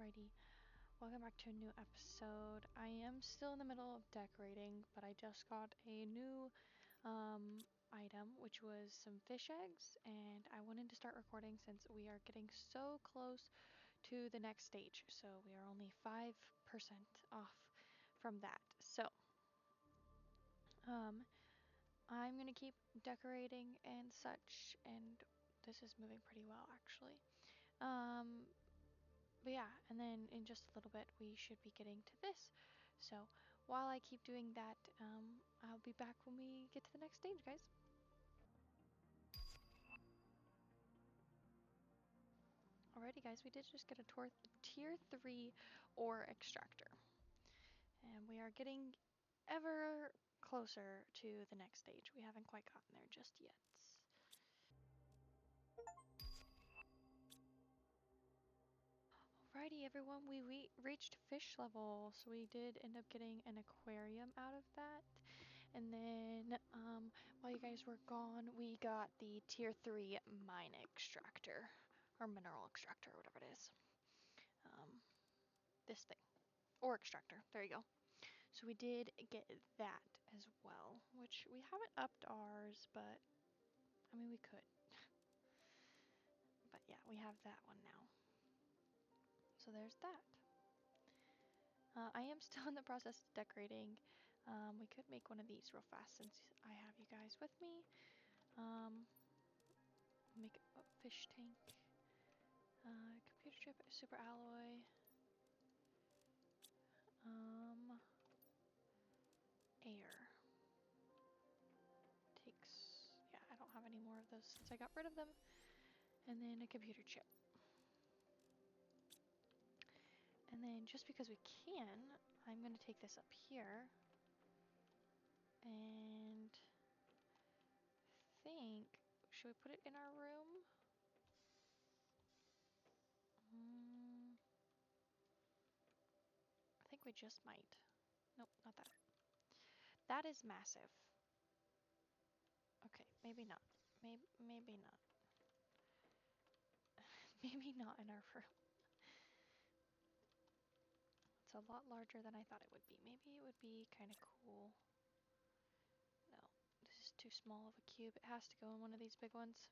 Alrighty, welcome back to a new episode. I am still in the middle of decorating, but I just got a new item, which was some fish eggs, and I wanted to start recording since we are getting so close to the next stage. So we are only 5% off from that. So I'm gonna keep decorating and such, and this is moving pretty well actually. But yeah, and then in just a little bit we should be getting to this. So while I keep doing that, I'll be back when we get to the next stage, guys. Alrighty guys, we did just get a tier 3 ore extractor. And we are getting ever closer to the next stage. We haven't quite gotten there just yet. Alrighty everyone, we reached fish level, so we did end up getting an aquarium out of that. And then while you guys were gone, we got the tier 3 mine extractor, or mineral extractor, or whatever it is. This thing, ore extractor, there you go. So we did get that as well, which we haven't upped ours, but I mean we could. But yeah, we have that one now. So there's that. I am still in the process of decorating. We could make one of these real fast since I have you guys with me. Make a fish tank. Computer chip, super alloy. Air. Takes, yeah, I don't have any more of those since I got rid of them. And then a computer chip. And then just because we can, I'm gonna take this up here. And think, should we put it in our room? I think we just might. Nope, not that. That is massive. Okay, maybe not. Maybe not. Maybe not in our room. It's a lot larger than I thought it would be. Maybe it would be kind of cool. No, this is too small of a cube. It has to go in one of these big ones.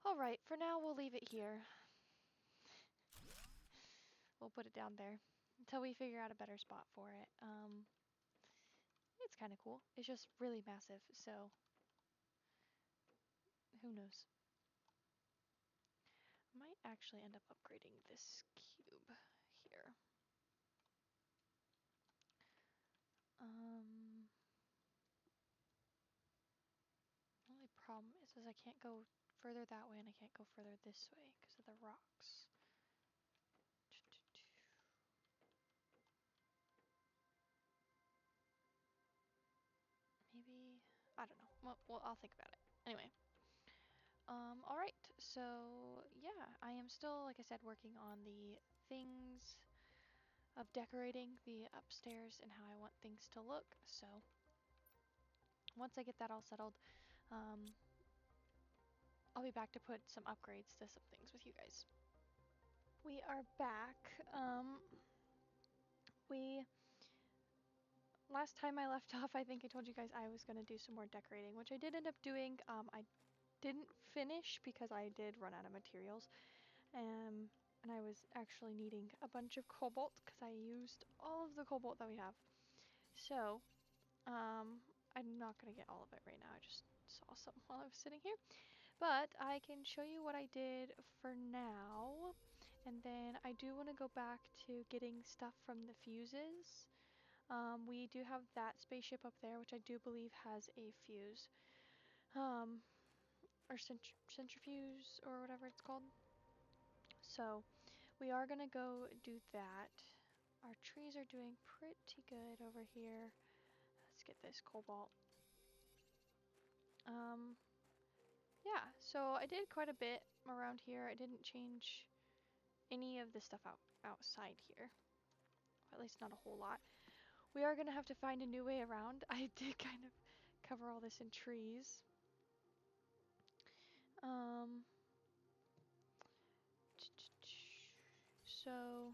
Alright, for now we'll leave it here. We'll put it down there until we figure out a better spot for it. It's kind of cool. It's just really massive, so who knows. I might actually end up upgrading this cube here. The only problem is I can't go further that way and I can't go further this way because of the rocks. Maybe, I don't know. Well, I'll think about it. Anyway. Alright, so yeah, I am still, like I said, working on the things of decorating the upstairs and how I want things to look. So once I get that all settled, I'll be back to put some upgrades to some things with you guys. We are back. Last time I left off, I think I told you guys I was gonna do some more decorating, which I did end up doing. I didn't finish because I did run out of materials. And I was actually needing a bunch of cobalt because I used all of the cobalt that we have. So, I'm not gonna get all of it right now. I just saw some while I was sitting here. But I can show you what I did for now. And then I do want to go back to getting stuff from the fuses. We do have that spaceship up there, which I do believe has a fuse. Or centrifuge, or whatever it's called. So, we are gonna go do that. Our trees are doing pretty good over here. Let's get this cobalt. Yeah, so I did quite a bit around here. I didn't change any of the stuff outside here. At least not a whole lot. We are gonna have to find a new way around. I did kind of cover all this in trees. So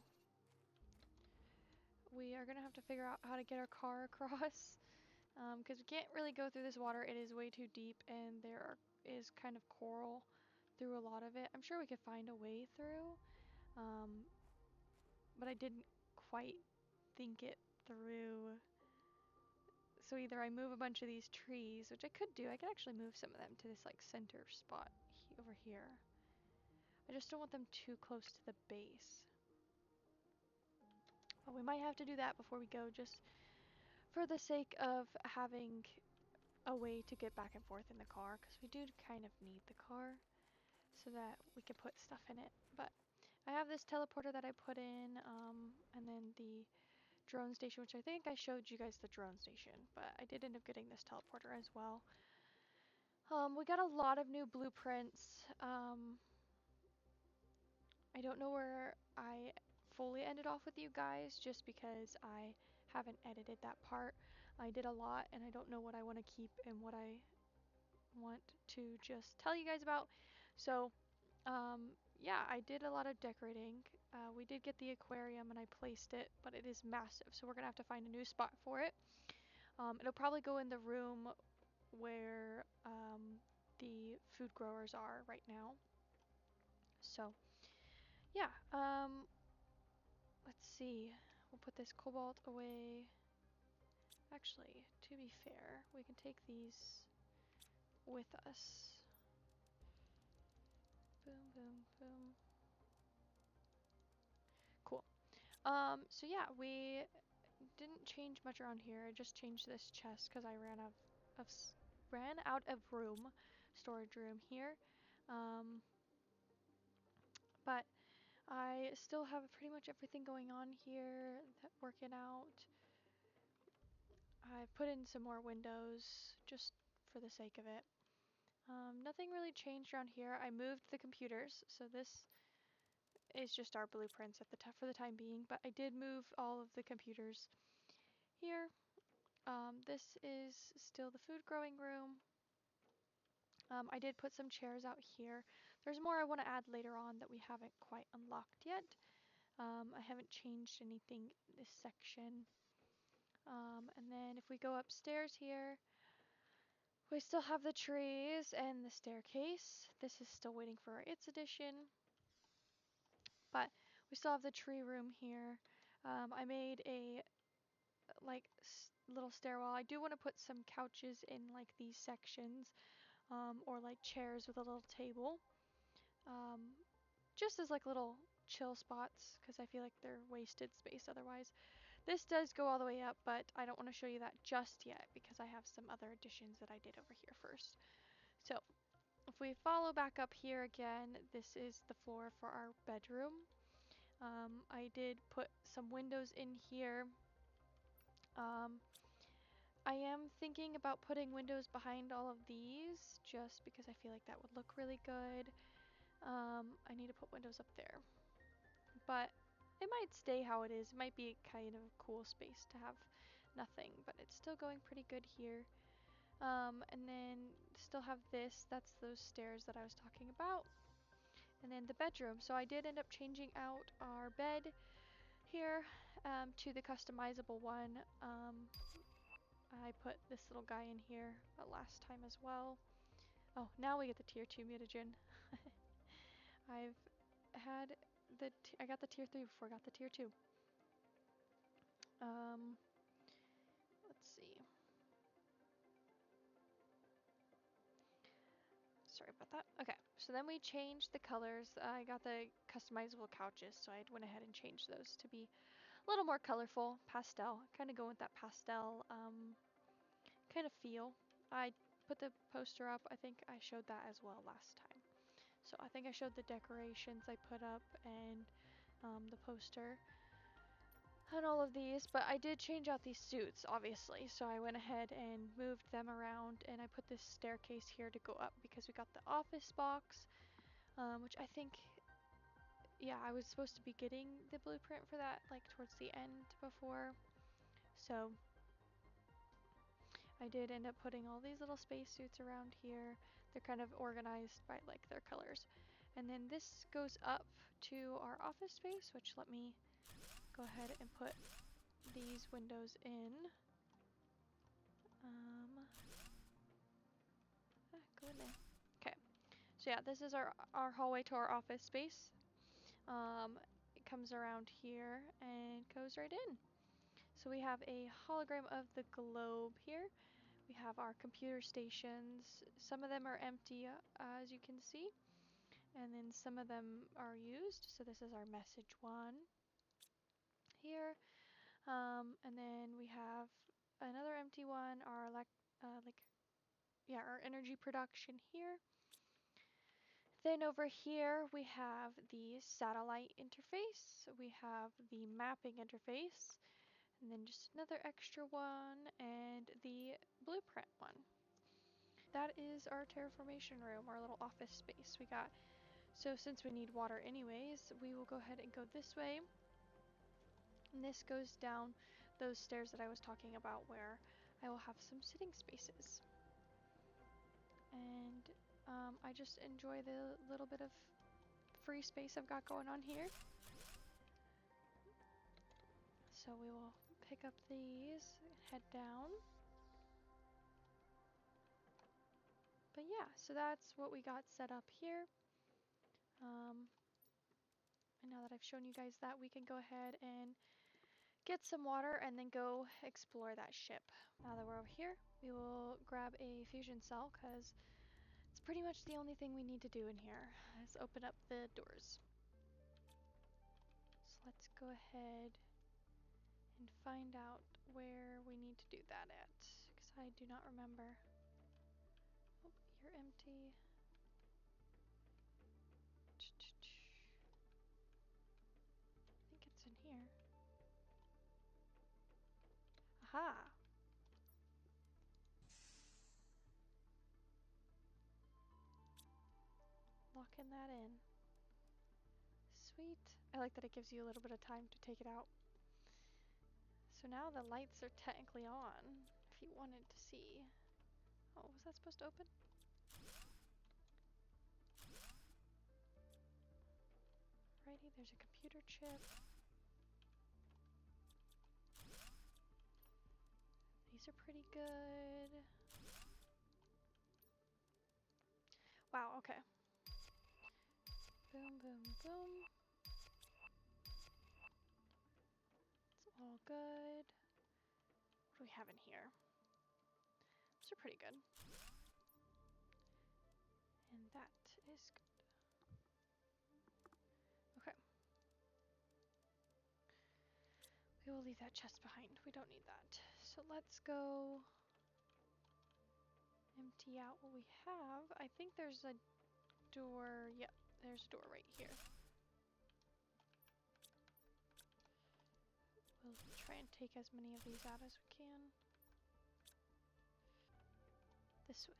we are gonna have to figure out how to get our car across, because we can't really go through this water. It is way too deep, and is kind of coral through a lot of it. I'm sure we could find a way through, but I didn't quite think it through. So either I move a bunch of these trees, which I could do. I could actually move some of them to this like center spot over here. I just don't want them too close to the base. But we might have to do that before we go, just for the sake of having a way to get back and forth in the car, because we do kind of need the car so that we can put stuff in it. But I have this teleporter that I put in, and then the drone station, which I think I showed you guys the drone station, but I did end up getting this teleporter as well. We got a lot of new blueprints. I don't know where I fully ended off with you guys, just because I haven't edited that part. I did a lot, and I don't know what I want to keep and what I want to just tell you guys about. So, yeah, I did a lot of decorating. We did get the aquarium and I placed it, but it is massive, so we're gonna have to find a new spot for it. It'll probably go in the room where the food growers are right now. So, yeah, let's see. We'll put this cobalt away. Actually, to be fair, we can take these with us. Boom, boom, boom. Cool. So yeah, we didn't change much around here. I just changed this chest because I ran out of room, storage room here. But I still have pretty much everything going on here, working out. I put in some more windows just for the sake of it. Nothing really changed around here. I moved the computers, so this is just our blueprints at for the time being, but I did move all of the computers here. This is still the food growing room. I did put some chairs out here. There's more I want to add later on that we haven't quite unlocked yet. I haven't changed anything in this section. And then if we go upstairs here, we still have the trees and the staircase. This is still waiting for its addition. But we still have the tree room here. I made a like little stairwell. I do want to put some couches in like these sections, or like chairs with a little table, just as like little chill spots, because I feel like they're wasted space otherwise. This does go all the way up, but I don't want to show you that just yet because I have some other additions that I did over here first. So if we follow back up here again, this is the floor for our bedroom. I did put some windows in here. I am thinking about putting windows behind all of these just because I feel like that would look really good. I need to put windows up there, but it might stay how it is. It might be kind of a cool space to have nothing, but it's still going pretty good here. And then still have this. That's those stairs that I was talking about. And then the bedroom. So I did end up changing out our bed here, to the customizable one. I put this little guy in here last time as well. Oh, now we get the tier 2 mutagen. I've had I got the tier 3 before I got the tier 2. Let's see. Sorry about that. Okay, so then we changed the colors. I got the customizable couches, so I went ahead and changed those to be a little more colorful, pastel. Kind of go with that pastel kind of feel. I put the poster up. I think I showed that as well last time. So I think I showed the decorations I put up and the poster and all of these, but I did change out these suits, obviously, so I went ahead and moved them around, and I put this staircase here to go up because we got the office box, which I think, yeah, I was supposed to be getting the blueprint for that, like, towards the end before, so I did end up putting all these little spacesuits around here. They're kind of organized by, like, their colors. And then this goes up to our office space, which let me go ahead and put these windows in. Go in there. Okay. So yeah, this is our hallway to our office space. It comes around here and goes right in. So we have a hologram of the globe here. We have our computer stations. Some of them are empty, as you can see, and then some of them are used. So this is our message one here. And then we have another empty one, our our energy production here. Then over here we have the satellite interface, we have the mapping interface, and then just another extra one, and the blueprint one. That is our terraformation room, our little office space we got. So since we need water anyways, we will go ahead and go this way. And this goes down those stairs that I was talking about where I will have some sitting spaces. And I just enjoy the little bit of free space I've got going on here. So we will pick up these, head down. But yeah, so that's what we got set up here. And now that I've shown you guys that, we can go ahead and get some water and then go explore that ship. Now that we're over here, we will grab a fusion cell because it's pretty much the only thing we need to do in here is open up the doors. So let's go ahead and find out where we need to do that at, because I do not remember. Oh, you're empty. I think it's in here. Aha! Locking that in. Sweet. I like that it gives you a little bit of time to take it out. So now the lights are technically on, if you wanted to see. Oh, was that supposed to open? Alrighty, there's a computer chip. These are pretty good. Wow, okay. Boom, boom, boom. It's all good. What do we have in here? These are pretty good. And that is good. Okay. We will leave that chest behind. We don't need that. So let's go empty out what we have. I think there's a door. Yep, there's a door right here. We'll try and take as many of these out as we can. This way.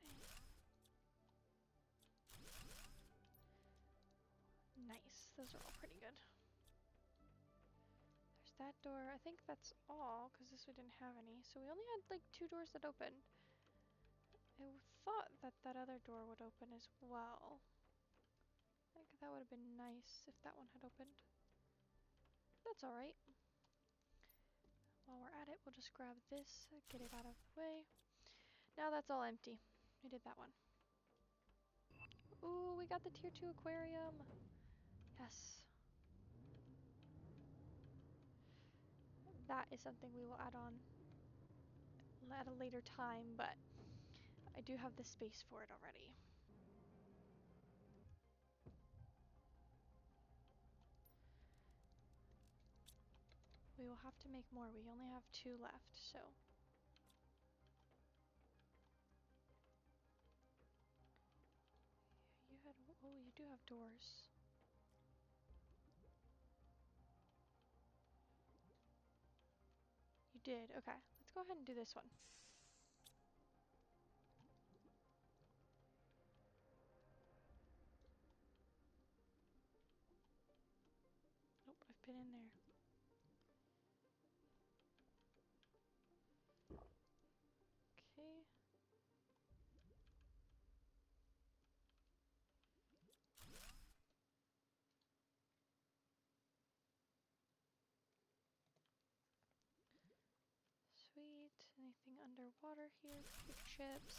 Nice. Those are all pretty good. There's that door. I think that's all, because this we didn't have any. So we only had like 2 doors that opened. I thought that that other door would open as well. I think that would have been nice if that one had opened. That's alright. While we're at it, we'll just grab this, get it out of the way. Now that's all empty. We did that one. Ooh, we got the tier 2 aquarium. Yes. That is something we will add on at a later time, but I do have the space for it already. We will have to make more. We only have 2 left, so. You had, oh, you do have doors. You did, okay. Let's go ahead and do this one. Nope, I've been in there. Okay. anything underwater here? Potato chips.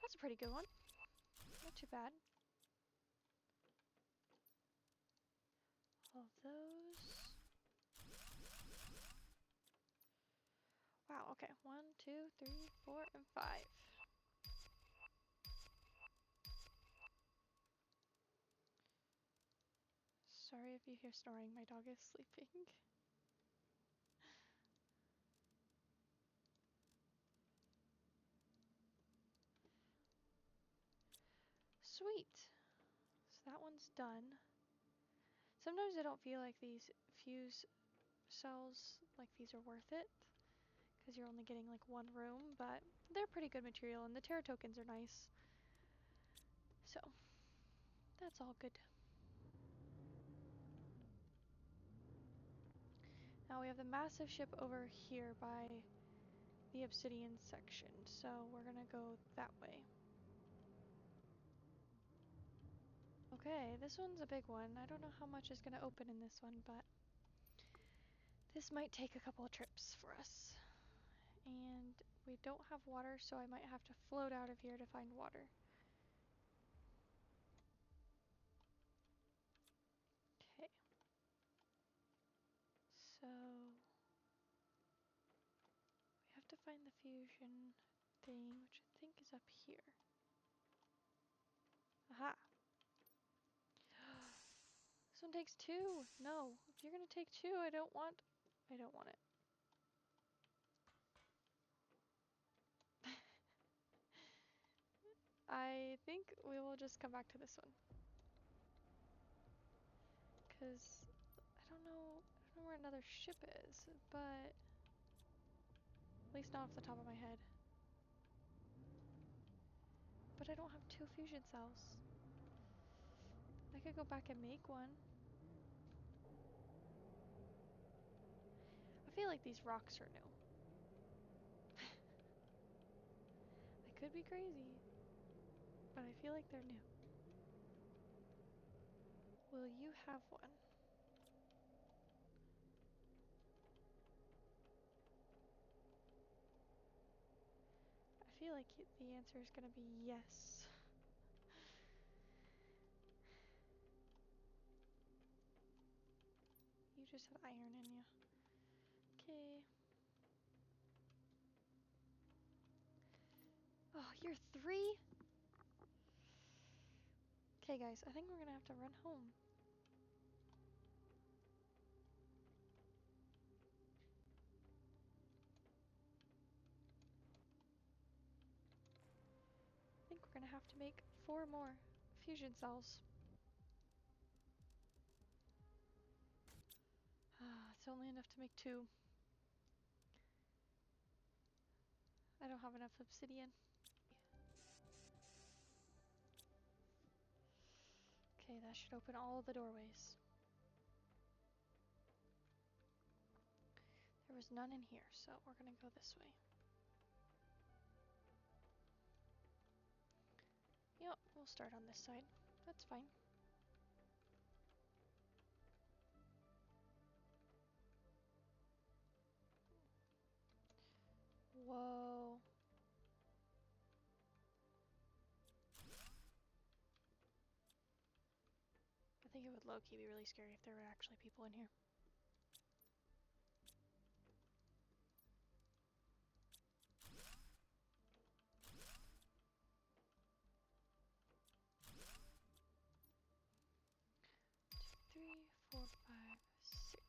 That's a pretty good one. Not too bad. All those. Wow, okay. 1, 2, 3, 4, and 5. Sorry if you hear snoring, my dog is sleeping. Sweet. So that one's done. Sometimes I don't feel like these fuse cells, like these are worth it, because you're only getting like one room, but they're pretty good material, and the Terra tokens are nice. So, that's all good. Now we have the massive ship over here by the obsidian section, so we're gonna go that way. Okay, this one's a big one. I don't know how much is gonna open in this one, but this might take a couple of trips for us. And we don't have water, so I might have to float out of here to find water. Okay. So we have to find the fusion thing, which I think is up here. Aha! This one takes 2. No, if you're gonna take 2, I don't want it. I think we will just come back to this one. Cause I don't know where another ship is, but at least not off the top of my head. But I don't have 2 fusion cells. I could go back and make one. I feel like these rocks are new. I could be crazy, but I feel like they're new. Will you have one? I feel like the answer is gonna be yes. You just have iron in you. Okay. Oh, you're 3? Okay, guys, I think we're gonna have to run home. I think we're gonna have to make 4 more fusion cells. It's only enough to make 2. I don't have enough obsidian. Okay, that should open all of the doorways. There was none in here, so we're gonna go this way. Yep, we'll start on this side. That's fine. Whoa. I think it would low-key be really scary if there were actually people in here. Two, 3, 4, 5, 6.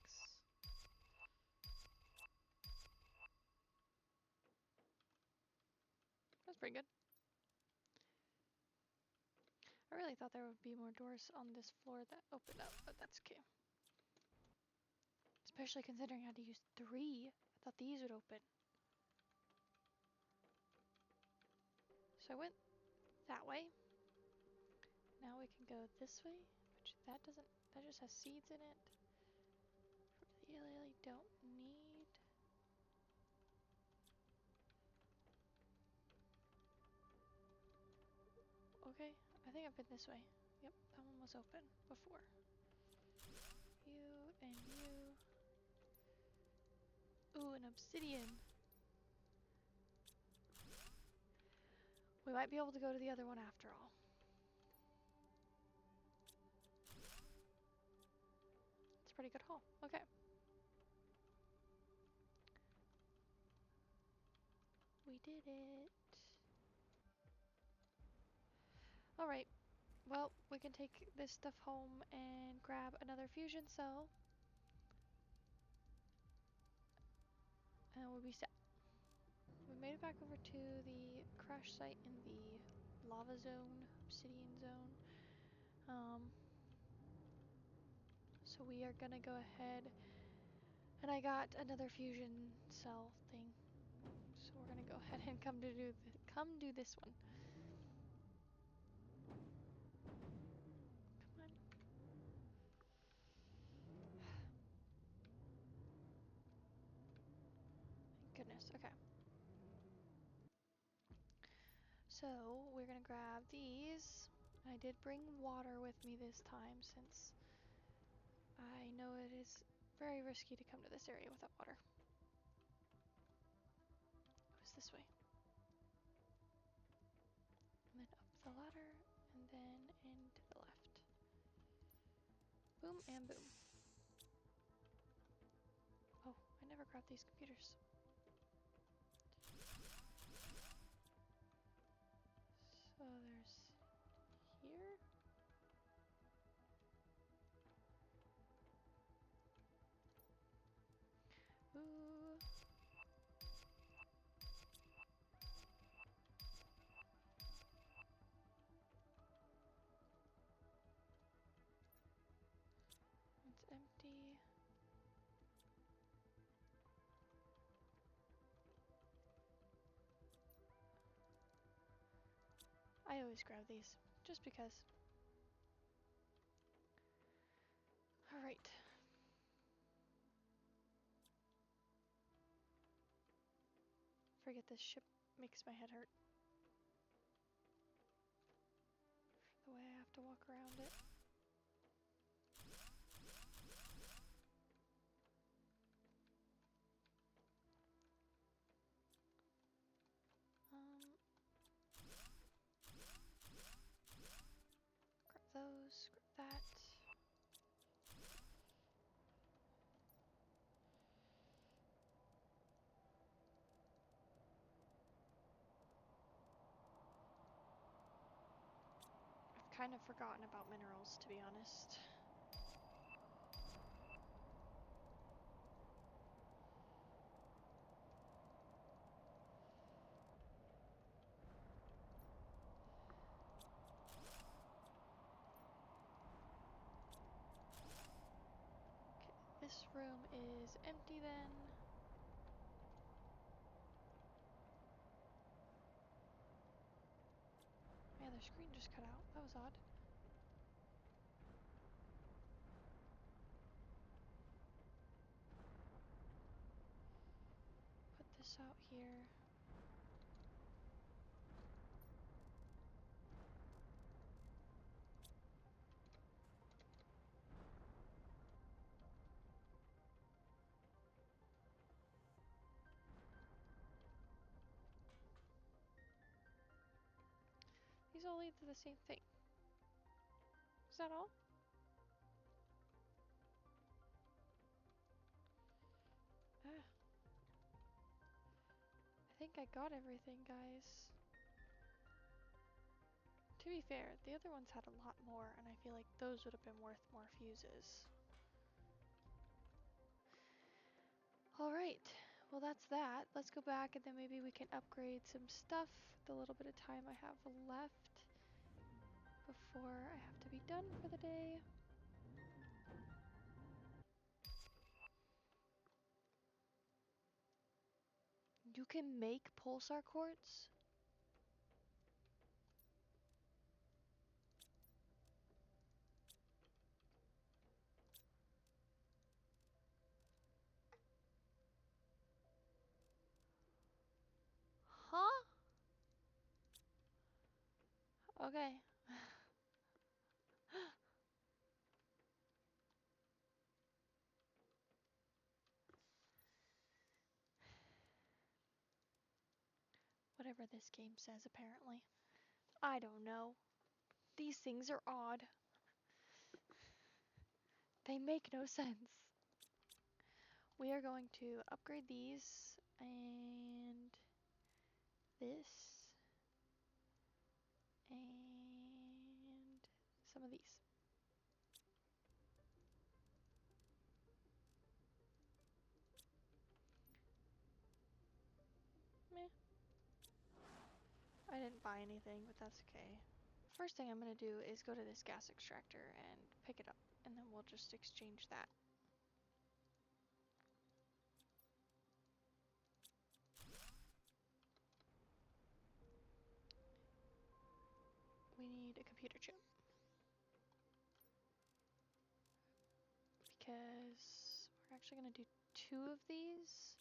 That's pretty good. I really thought there would be more doors on this floor that opened up, but that's okay. Especially considering I had to use 3. I thought these would open. So I went that way. Now we can go this way, which that just has seeds in it. Really don't need. Okay, I think I've been this way. Yep, that one was open before. You and you Ooh, an obsidian. We might be able to go to the other one after all. It's a pretty good haul. Okay. We did it. Alright. Well, we can take this stuff home and grab another fusion cell. And we'll be set. We made it back over to the crash site in the lava zone, obsidian zone. So we are gonna go ahead, and I got another fusion cell thing. So we're gonna go ahead and come do this one. Come on. Thank goodness. Okay. So we're gonna grab these. I did bring water with me this time since I know it is very risky to come to this area without water. It was this way. And then up the ladder, and then into the left. Boom and boom. Oh, I never grabbed these computers. So there's here. Ooh. It's empty. I always grab these, just because. Alright. Forget this ship makes my head hurt. The way I have to walk around it. Grab those, grab that. I've kind of forgotten about minerals, to be honest. Okay, this room is empty then. Man, their screen just cut out. That was odd. Put this out here. These all lead to the same thing. Is that all? Ah. I think I got everything, guys. To be fair, the other ones had a lot more, and I feel like those would have been worth more fuses. Alright, well that's that. Let's go back and then maybe we can upgrade some stuff the little bit of time I have left before I have to be done for the day. You can make pulsar quartz? Huh? Okay. whatever this game says, apparently. I don't know. These things are odd. They make no sense. We are going to upgrade these and this and some of these. Meh. I didn't buy anything, but that's okay. First thing I'm going to do is go to this gas extractor and pick it up, and then we'll just exchange that. We need a computer chip. Because we're actually going to do 2 of these.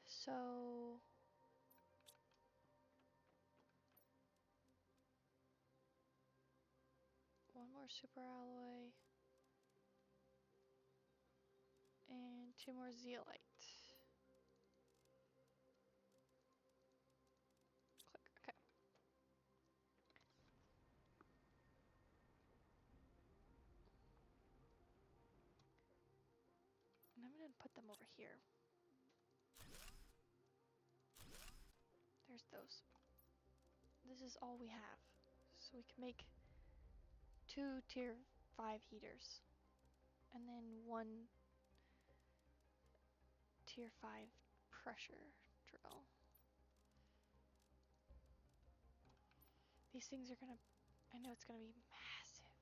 So one more super alloy and 2 more zeolite. Click, okay. And I'm gonna put them over here. There's those. This is all we have. So we can make 2 tier 5 heaters. And then 1 tier 5 pressure drill. These things are gonna, I know it's gonna be massive.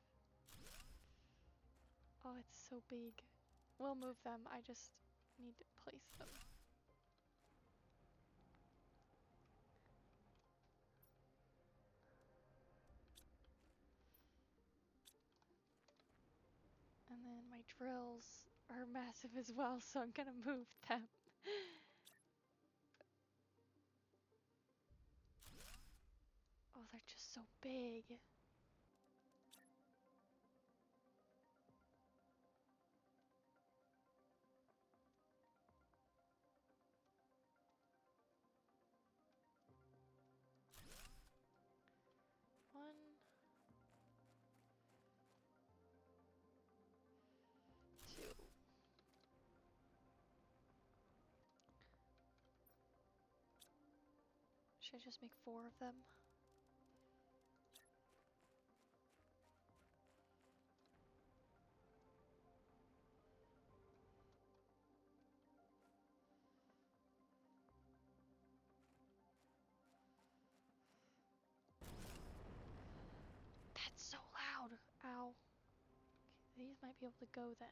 Oh, it's so big. We'll move them, I just need to place them. And then my drills are massive as well, so I'm gonna move them. Oh, they're just so big. One, two. Should I just make 4 of them? That's so loud. Ow. Okay, these might be able to go then.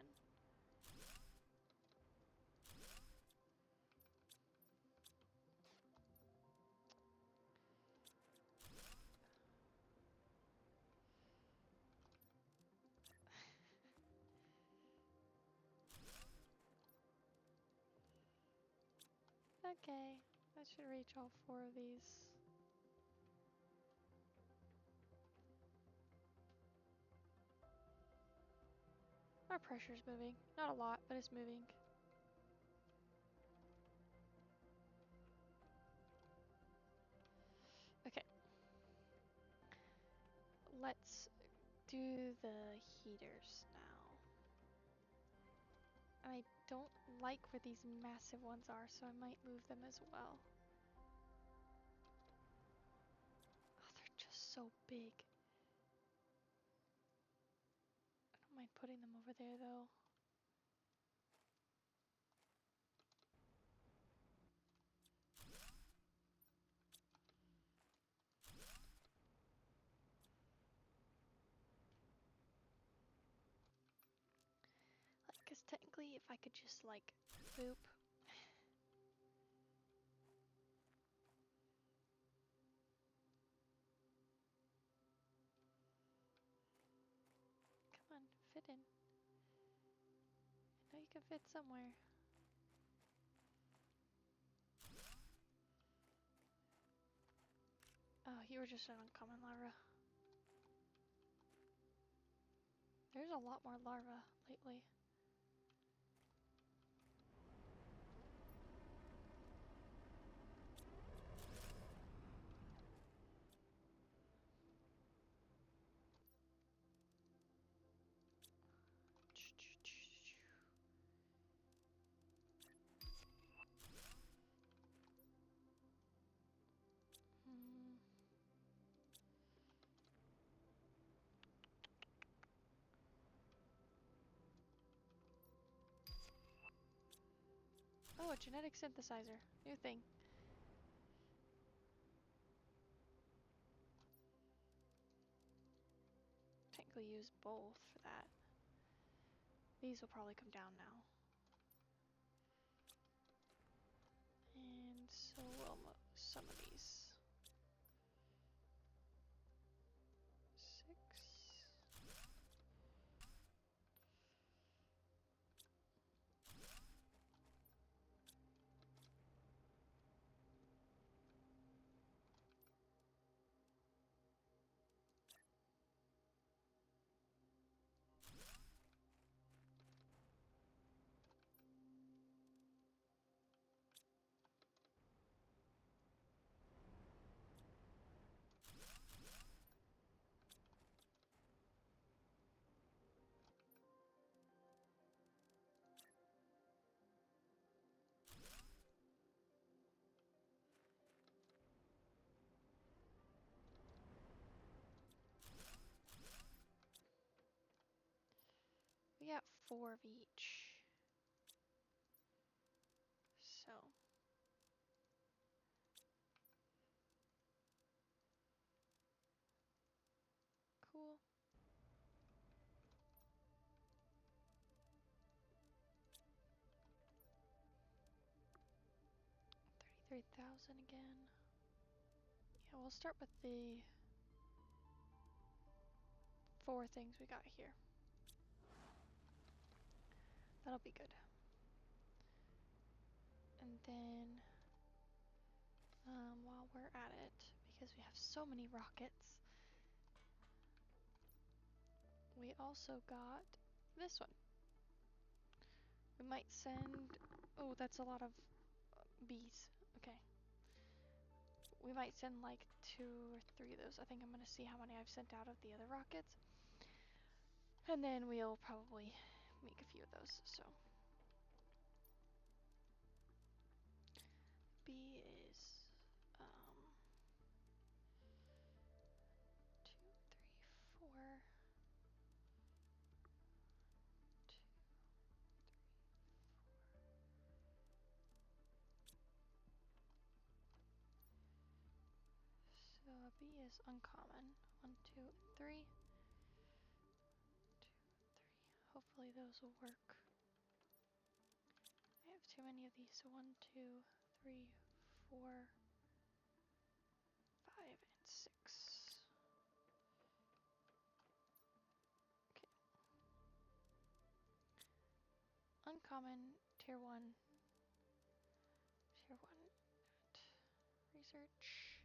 Okay, that should reach all 4 of these. Our pressure's moving. Not a lot, but it's moving. Okay. Let's do the heaters now. I don't like where these massive ones are, so I might move them as well. Oh, they're just so big. I don't mind putting them over there though. Because technically, if I could just like boop. Come on, fit in. I know you can fit somewhere. Oh, you were just an uncommon larva. There's a lot more larvae lately. Oh, a genetic synthesizer. New thing. Technically use both for that. These will probably come down now. And so will some of these. 6. We got 4 of each. So. Cool. 33,000 again. Yeah, we'll start with the 4 things we got here. That'll be good. And then, while we're at it, because we have so many rockets, we also got this one. We might send... Oh, that's a lot of bees. Okay. We might send like 2 or 3 of those. I think I'm gonna see how many I've sent out of the other rockets. And then we'll probably make a few of those, so. B is, 2, 3, 4. 2, 3, 4. So B is uncommon. 1, 2, and 3. 2, 3. Hopefully those will work. I have too many of these, so 1, 2, 3, 4, 5, and 6. Okay. Uncommon, tier 1. Tier 1 research.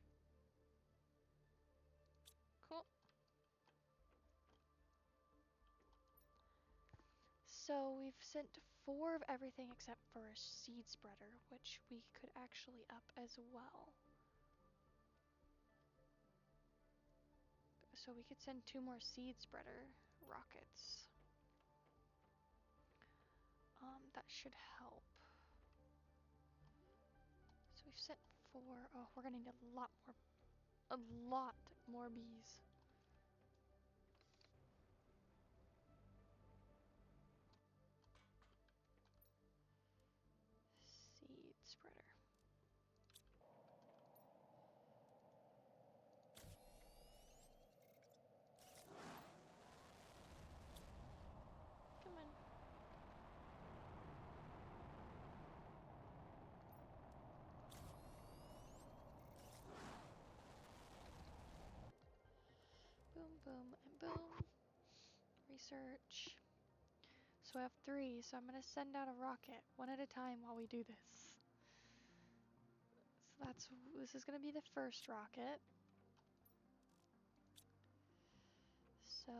Cool. So we've sent 4 of everything except for a seed spreader, which we could actually up as well. So we could send 2 more seed spreader rockets. That should help. So we've sent 4. Oh, we're gonna need a lot more bees. Seed spreader. Come on. Boom, boom, and boom. Research. So I have 3, so I'm gonna send out a rocket one at a time while we do this. So this is gonna be the first rocket. So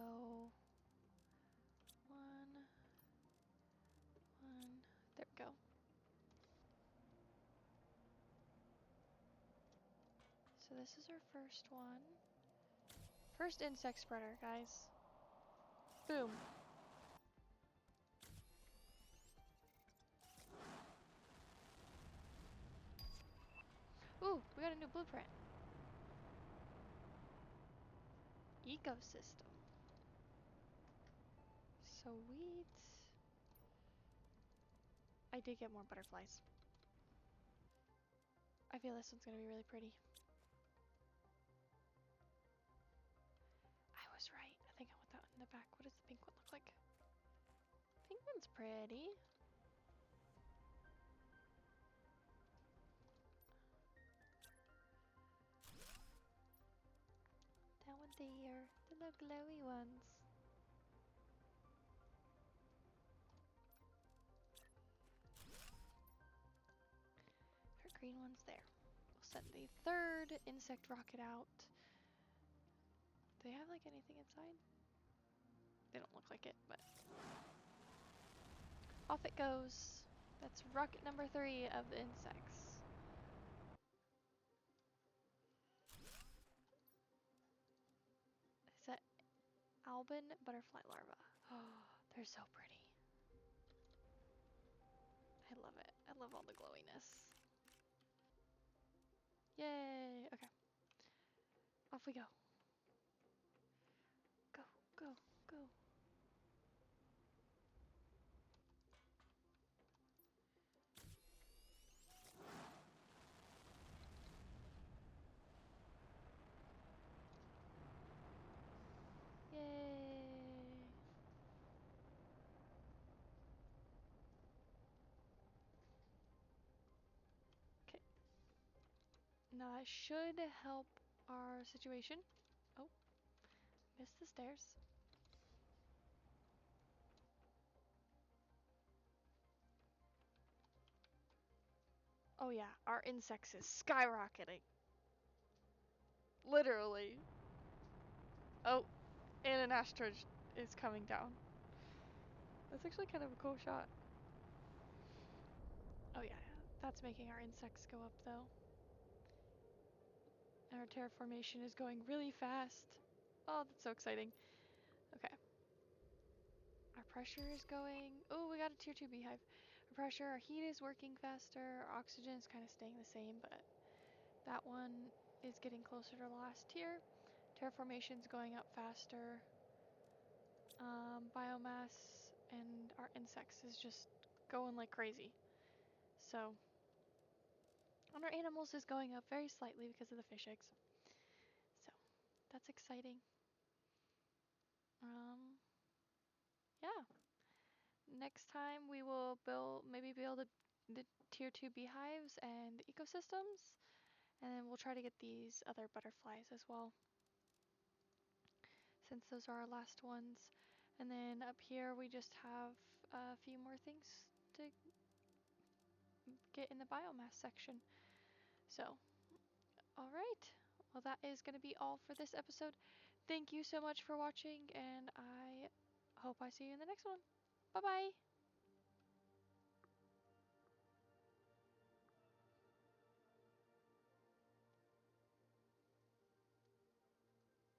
1, there we go. So this is our first one. First insect spreader, guys. Boom. Ooh, we got a new blueprint. Ecosystem. Sweet. I did get more butterflies. I feel this one's gonna be really pretty. I was right. I think I want that one in the back. What does the pink one look like? Pink one's pretty. That one there. The little glowy ones. Her green one's there. We'll send the third insect rocket out. Do they have like anything inside? They don't look like it, but off it goes. That's rocket number 3 of the insects. Is that Albin butterfly larva? Oh, they're so pretty. I love it. I love all the glowiness. Yay! Okay. Off we go. Go, go, go. Yay! Okay. Now that should help our situation. Oh, missed the stairs. Oh yeah, our insects is skyrocketing. Literally. Oh, and an asteroid is coming down. That's actually kind of a cool shot. Oh yeah, that's making our insects go up though. And our terraformation is going really fast. Oh, that's so exciting. Okay. Our pressure is going... Oh, we got a tier 2 beehive. Our pressure, our heat is working faster. Our oxygen is kind of staying the same, but that one is getting closer to the last tier. Terraformation's going up faster. Biomass and our insects is just going like crazy. So, and our animals is going up very slightly because of the fish eggs. So, that's exciting. Yeah. Next time we will maybe build the tier 2 beehives and ecosystems, and then we'll try to get these other butterflies as well, since those are our last ones. And then up here we just have a few more things to get in the biomass section. So, alright. Well, that is going to be all for this episode. Thank you so much for watching, and I hope I see you in the next one. Bye bye!